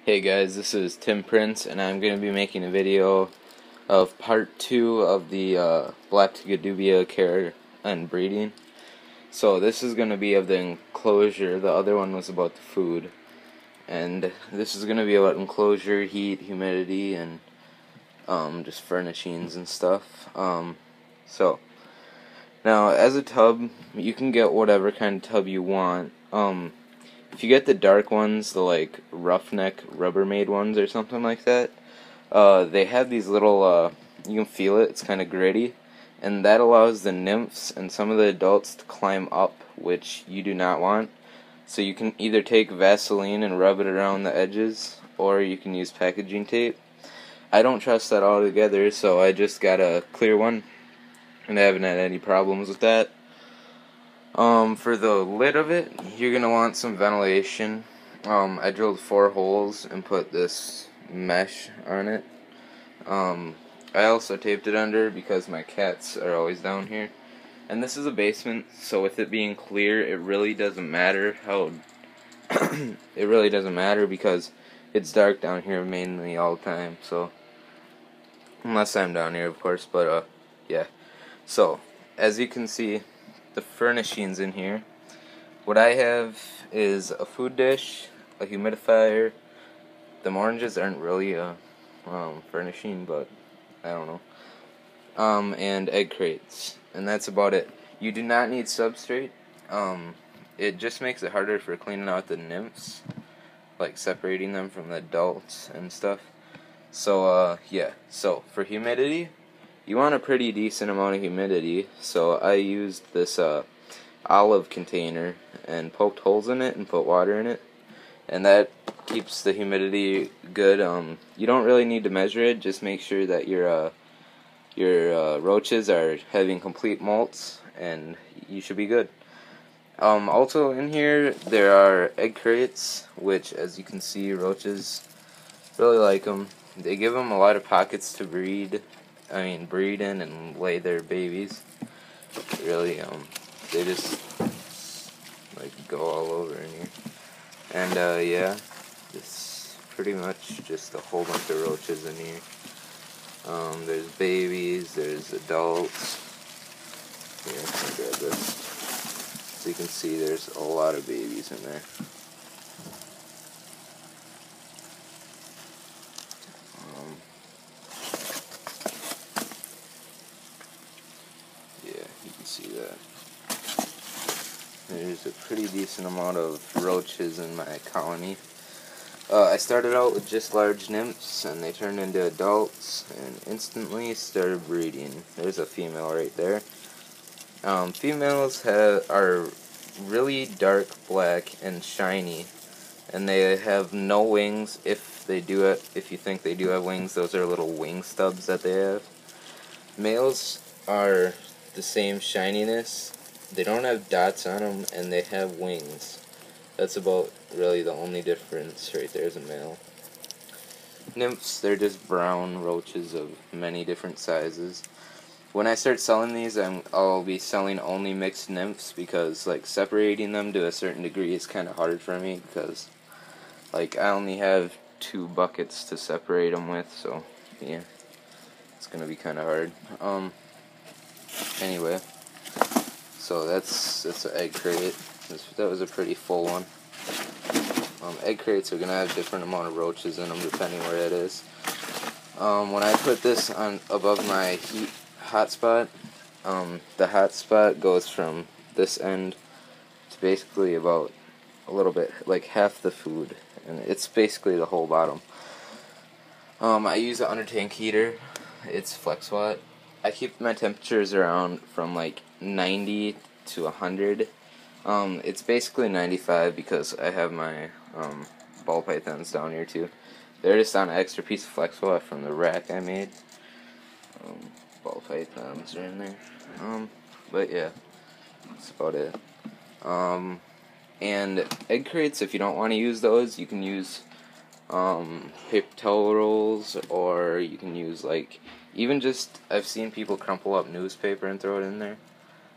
Hey guys, this is Tim Prince, and I'm going to be making a video of part 2 of the Blaptica Dubia care and breeding. So this is going to be of the enclosure, the other one was about the food, and this is going to be about enclosure, heat, humidity, and just furnishings and stuff. So, now as a tub, you can get whatever kind of tub you want. If you get the dark ones, the like roughneck Rubbermaid ones or something like that, they have these little, you can feel it, it's kind of gritty, and that allows the nymphs and some of the adults to climb up, which you do not want. So you can either take Vaseline and rub it around the edges, or you can use packaging tape. I don't trust that altogether, so I just got a clear one, and I haven't had any problems with that. For the lid of it, you're going to want some ventilation. I drilled 4 holes and put this mesh on it. I also taped it under because my cats are always down here. And this is a basement, so with it being clear, it really doesn't matter how... it really doesn't matter because it's dark down here mainly all the time, so... Unless I'm down here, of course, but, yeah. So, as you can see, the furnishings in here. What I have is a food dish, a humidifier. The oranges aren't really a furnishing, but I don't know. And egg crates, and that's about it. You do not need substrate. It just makes it harder for cleaning out the nymphs, like separating them from the adults and stuff. So yeah. So for humidity, you want a pretty decent amount of humidity, so I used this olive container and poked holes in it and put water in it, and that keeps the humidity good. You don't really need to measure it, just make sure that your roaches are having complete molts, and you should be good. Also in here, there are egg crates, which as you can see, roaches really like them. They give them a lot of pockets to breed in and lay their babies. Really, they just like go all over in here. And yeah, it's pretty much just a whole bunch of roaches in here. There's babies, there's adults. Here, let me grab this. So you can see there's a lot of babies in there. Yeah, you can see that. There's a pretty decent amount of roaches in my colony. I started out with just large nymphs, and they turned into adults, and instantly started breeding. There's a female right there. Females are really dark black and shiny, and they have no wings. If you think they do have wings, those are little wing stubs that they have. Males are the same shininess. They don't have dots on them, and they have wings. That's about really the only difference right there is a male. Nymphs, they're just brown roaches of many different sizes. When I start selling these, I'll be selling only mixed nymphs because like separating them to a certain degree is kind of hard for me because like I only have 2 buckets to separate them with, so yeah, it's gonna be kind of hard. Anyway, so that's an egg crate. That was a pretty full one. Egg crates are gonna have different amount of roaches in them depending where it is. When I put this on above my heat hotspot, the hotspot goes from this end to basically about a little bit, like half the food, and it's basically the whole bottom. I use an under tank heater. It's flex watt. I keep my temperatures around from like 90 to 100. It's basically 95 because I have my ball pythons down here too. They're just on an extra piece of flex watt from the rack I made. Ball pythons are in there. But yeah, that's about it. And egg crates, if you don't want to use those, you can use paper towel rolls, or you can use like even just, I've seen people crumple up newspaper and throw it in there,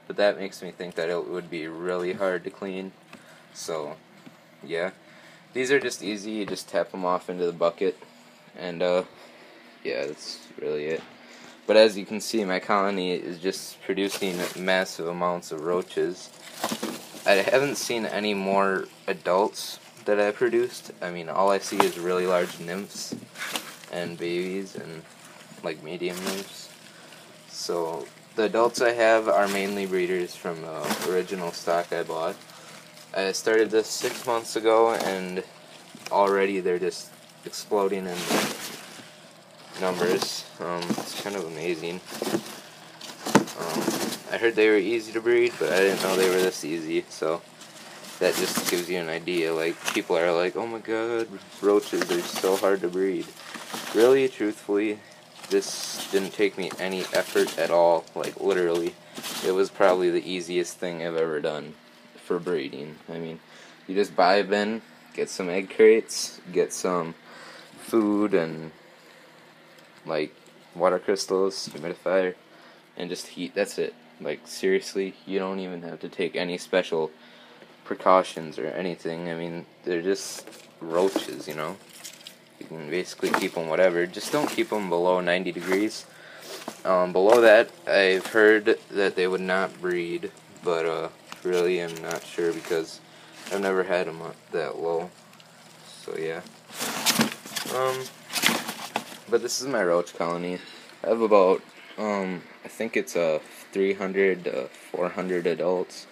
but that makes me think that it would be really hard to clean. So yeah, these are just easy. You just tap them off into the bucket, and yeah, that's really it. But as you can see, my colony is just producing massive amounts of roaches. I haven't seen any more adults that I produced. I mean, all I see is really large nymphs and babies and like medium nymphs. So the adults I have are mainly breeders from the original stock I bought. I started this 6 months ago, and already they're just exploding in numbers. It's kind of amazing. I heard they were easy to breed, but I didn't know they were this easy, so that just gives you an idea. Like, people are like, oh my god, roaches are so hard to breed. Really, truthfully, this didn't take me any effort at all. Like, literally, it was probably the easiest thing I've ever done for breeding. I mean, you just buy a bin, get some egg crates, get some food and like water crystals, humidifier, and just heat. That's it. Like, seriously, you don't even have to take any special precautions or anything. I mean, they're just roaches, you know. You can basically keep them whatever. Just don't keep them below 90 degrees. Below that, I've heard that they would not breed, but really I'm not sure because I've never had them that low. So yeah. But this is my roach colony. I have about, I think it's 300 to 400 adults,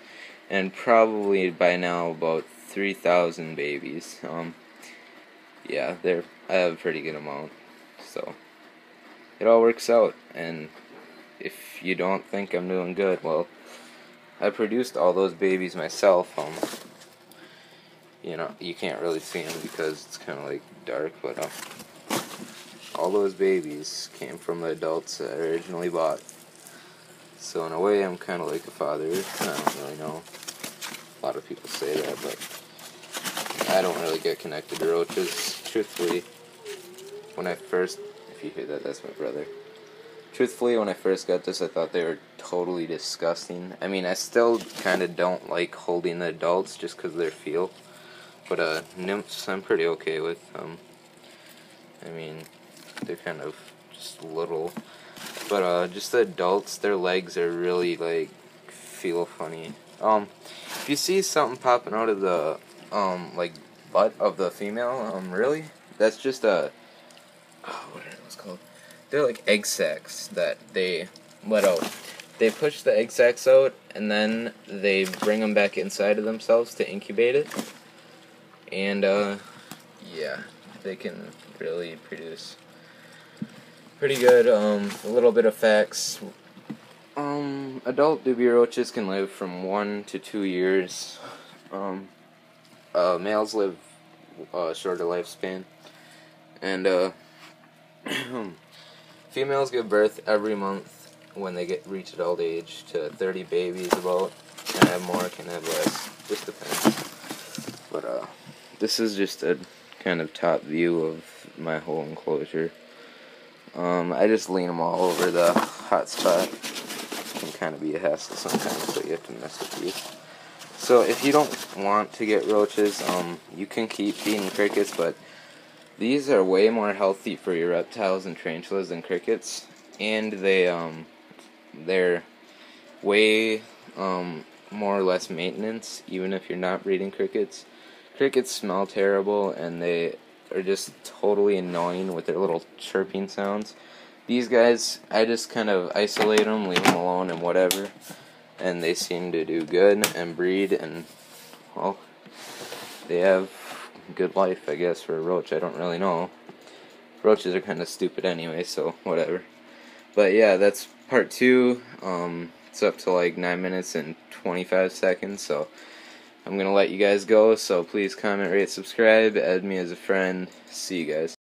and probably by now about 3,000 babies. Yeah, I have a pretty good amount, so it all works out. And if you don't think I'm doing good, well, I produced all those babies myself. You know, you can't really see them because it's kind of like dark, but all those babies came from the adults that I originally bought. So in a way, I'm kind of like a father. I don't really know. A lot of people say that, but I don't really get connected to roaches. Truthfully, when I first, if you hear that, that's my brother. Truthfully, when I first got this, I thought they were totally disgusting. I mean, I still kind of don't like holding the adults just because of their feel. But nymphs, I'm pretty okay with. I mean, they're kind of just little. But just the adults, their legs are really, like, feel funny. If you see something popping out of the, like, butt of the female, really? That's just what are those called? They're like egg sacs that they let out. They push the egg sacs out, and then they bring them back inside of themselves to incubate it. And, yeah, they can really produce pretty good. A little bit of facts. Adult dubia roaches can live from 1 to 2 years. Males live a shorter lifespan. And, females give birth every month when they reach adult age to 30 babies about. Can have more, can have less. Just depends. But, this is just a kind of top view of my whole enclosure. I just lean them all over the hot spot. It can kind of be a hassle sometimes, but you have to mess with these. So if you don't want to get roaches, you can keep feeding crickets, but these are way more healthy for your reptiles and tarantulas than crickets, and they're way more or less maintenance, even if you're not breeding crickets. Crickets smell terrible, and they are just totally annoying with their little chirping sounds. These guys, I just kind of isolate them, leave them alone, and whatever, and they seem to do good and breed, and, well, they have a good life, I guess, for a roach. I don't really know. Roaches are kind of stupid anyway, so whatever. But yeah, that's part 2. It's up to like 9 minutes and 25 seconds, so I'm going to let you guys go, so please comment, rate, subscribe, add me as a friend. See you guys.